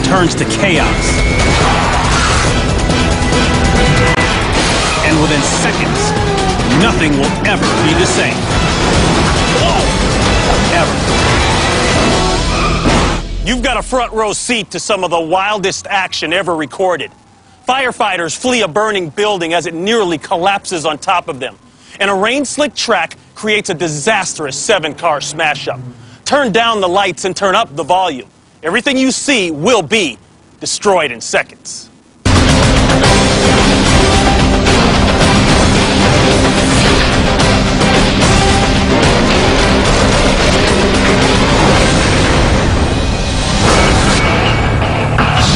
turns to chaos. And within seconds, nothing will ever be the same. Ever. You've got a front row seat to some of the wildest action ever recorded. Firefighters flee a burning building as it nearly collapses on top of them. And a rain-slick track creates a disastrous 7-car smash-up. Turn down the lights and turn up the volume. Everything you see will be destroyed in seconds.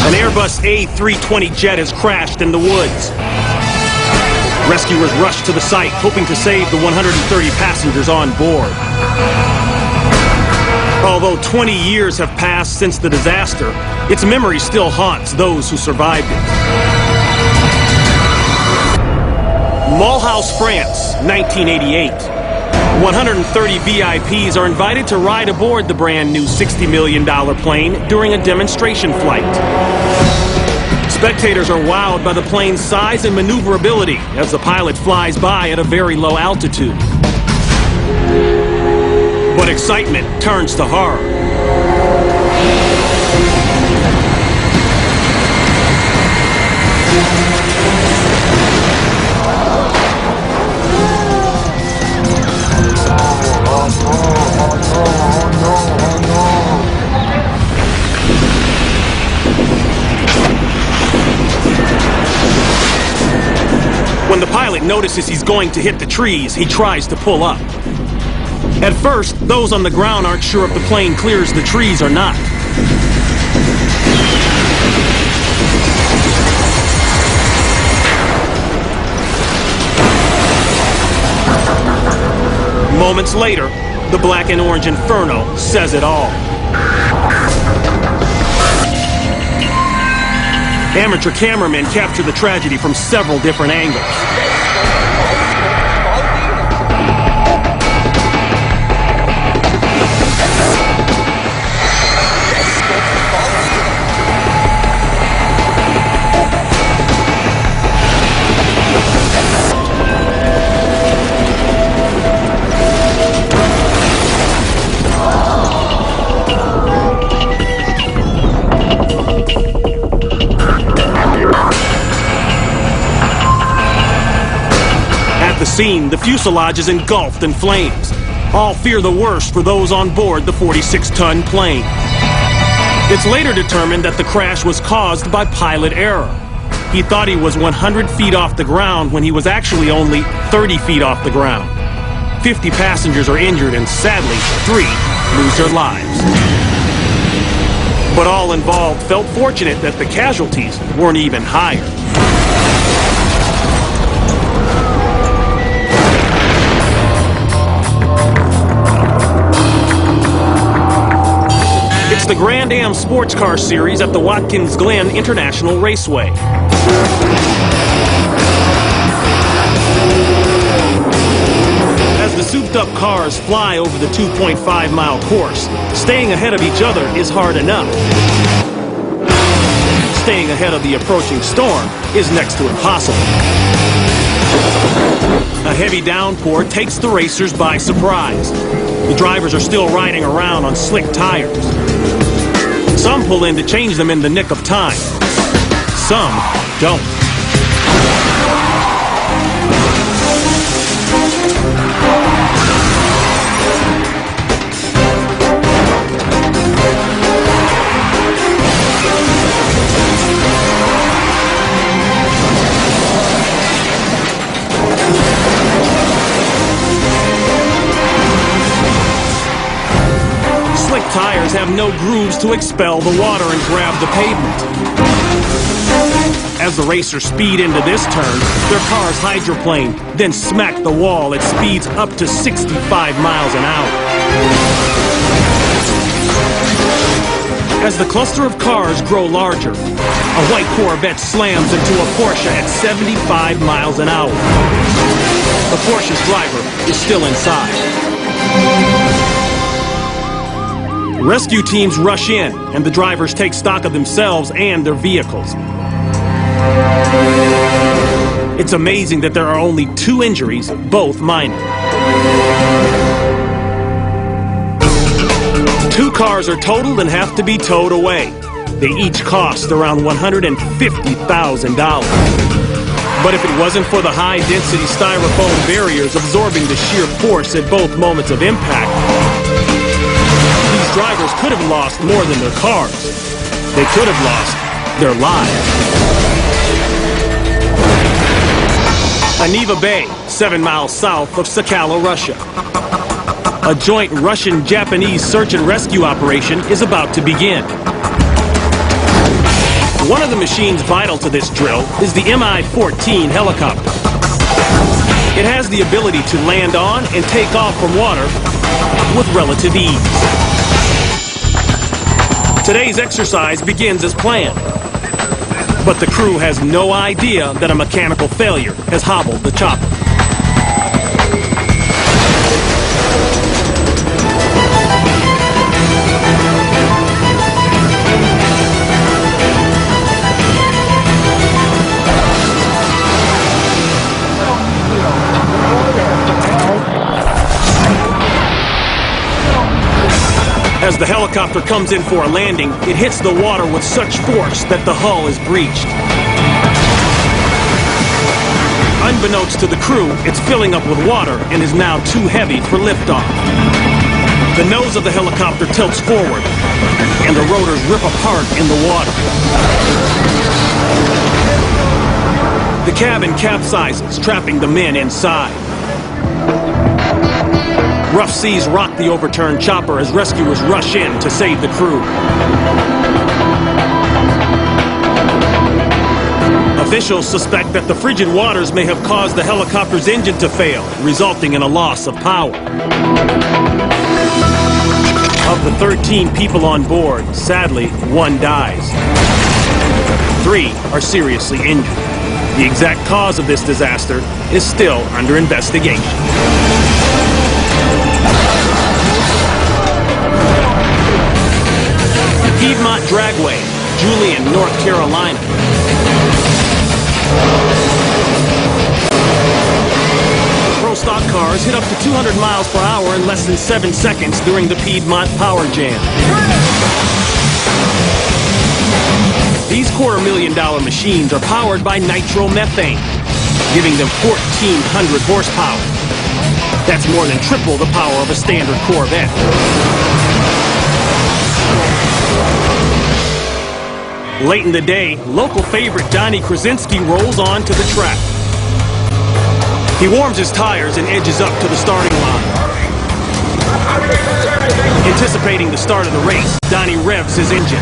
An Airbus A320 jet has crashed in the woods. Rescuers rush to the site, hoping to save the 130 passengers on board. Although 20 years have passed since the disaster, its memory still haunts those who survived it. Mulhouse, France, 1988. 130 VIPs are invited to ride aboard the brand new $60 million plane during a demonstration flight. Spectators are wowed by the plane's size and maneuverability as the pilot flies by at a very low altitude. But excitement turns to horror. When the pilot notices he's going to hit the trees, he tries to pull up. At first, those on the ground aren't sure if the plane clears the trees or not. Moments later, the black and orange inferno says it all. Amateur cameramen capture the tragedy from several different angles. Scene, the fuselage is engulfed in flames. All fear the worst for those on board the 46-ton plane. It's later determined that the crash was caused by pilot error. He thought he was 100 feet off the ground when he was actually only 30 feet off the ground. 50 passengers are injured and sadly, 3 lose their lives. But all involved felt fortunate that the casualties weren't even higher. It's the Grand Am Sports Car Series at the Watkins Glen International Raceway. As the souped-up cars fly over the 2.5-mile course, staying ahead of each other is hard enough. Staying ahead of the approaching storm is next to impossible. A heavy downpour takes the racers by surprise. The drivers are still riding around on slick tires. Some pull in to change them in the nick of time. Some don't. Tires have no grooves to expel the water and grab the pavement. As the racers speed into this turn, their cars hydroplane, then smack the wall at speeds up to 65 miles an hour. As the cluster of cars grow larger, a white Corvette slams into a Porsche at 75 miles an hour. The Porsche's driver is still inside. Rescue teams rush in, and the drivers take stock of themselves and their vehicles. It's amazing that there are only 2 injuries, both minor. 2 cars are totaled and have to be towed away. They each cost around $150,000. But if it wasn't for the high-density styrofoam barriers absorbing the sheer force at both moments of impact, these drivers could have lost more than their cars. They could have lost their lives. Aniva Bay, 7 miles south of Sakhalin, Russia. A joint Russian-Japanese search and rescue operation is about to begin. One of the machines vital to this drill is the Mi-14 helicopter. It has the ability to land on and take off from water with relative ease. Today's exercise begins as planned, but the crew has no idea that a mechanical failure has hobbled the chopper. As the helicopter comes in for a landing, it hits the water with such force that the hull is breached. Unbeknownst to the crew, it's filling up with water and is now too heavy for liftoff. The nose of the helicopter tilts forward, and the rotors rip apart in the water. The cabin capsizes, trapping the men inside. Rough seas rock the overturned chopper as rescuers rush in to save the crew. Officials suspect that the frigid waters may have caused the helicopter's engine to fail, resulting in a loss of power. Of the 13 people on board, sadly, 1 dies. 3 are seriously injured. The exact cause of this disaster is still under investigation. Piedmont Dragway, Julian, North Carolina. Pro stock cars hit up to 200 miles per hour in less than 7 seconds during the Piedmont Power Jam. These $250,000 machines are powered by nitromethane, giving them 1,400 horsepower. That's more than triple the power of a standard Corvette. Late in the day, local favorite Donnie Krasinski rolls on to the track. He warms his tires and edges up to the starting line. Anticipating the start of the race, Donnie revs his engine.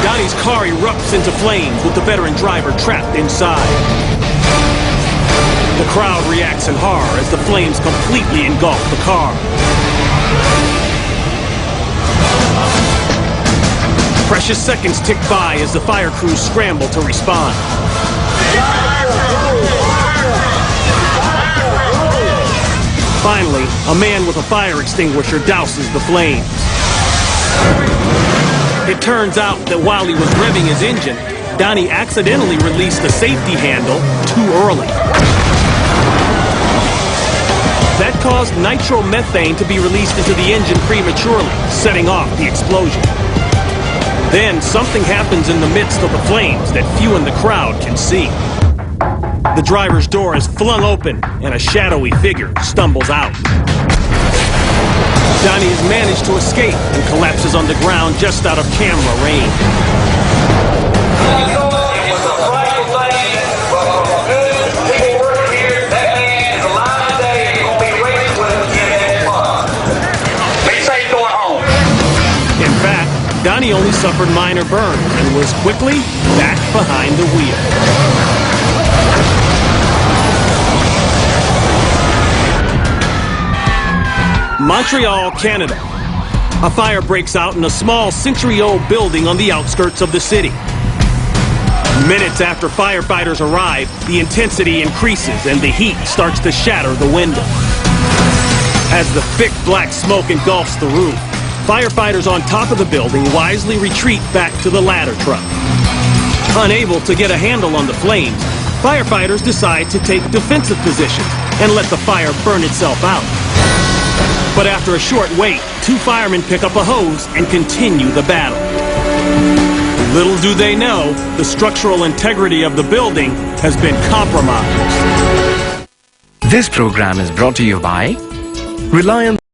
Donnie's car erupts into flames with the veteran driver trapped inside. The crowd reacts in horror as the flames completely engulf the car. Precious seconds tick by as the fire crews scramble to respond. Finally, a man with a fire extinguisher douses the flames. It turns out that while he was revving his engine, Donnie accidentally released the safety handle too early. That caused nitromethane to be released into the engine prematurely, setting off the explosion. Then something happens in the midst of the flames that few in the crowd can see. The driver's door is flung open and a shadowy figure stumbles out. Donnie has managed to escape and collapses on the ground just out of camera range. Donnie only suffered minor burns and was quickly back behind the wheel. Montreal, Canada. A fire breaks out in a small century-old building on the outskirts of the city. Minutes after firefighters arrive, the intensity increases and the heat starts to shatter the window. As the thick black smoke engulfs the roof, firefighters on top of the building wisely retreat back to the ladder truck. Unable to get a handle on the flames, firefighters decide to take defensive positions and let the fire burn itself out. But after a short wait, two firemen pick up a hose and continue the battle. Little do they know, the structural integrity of the building has been compromised. This program is brought to you by Reliance.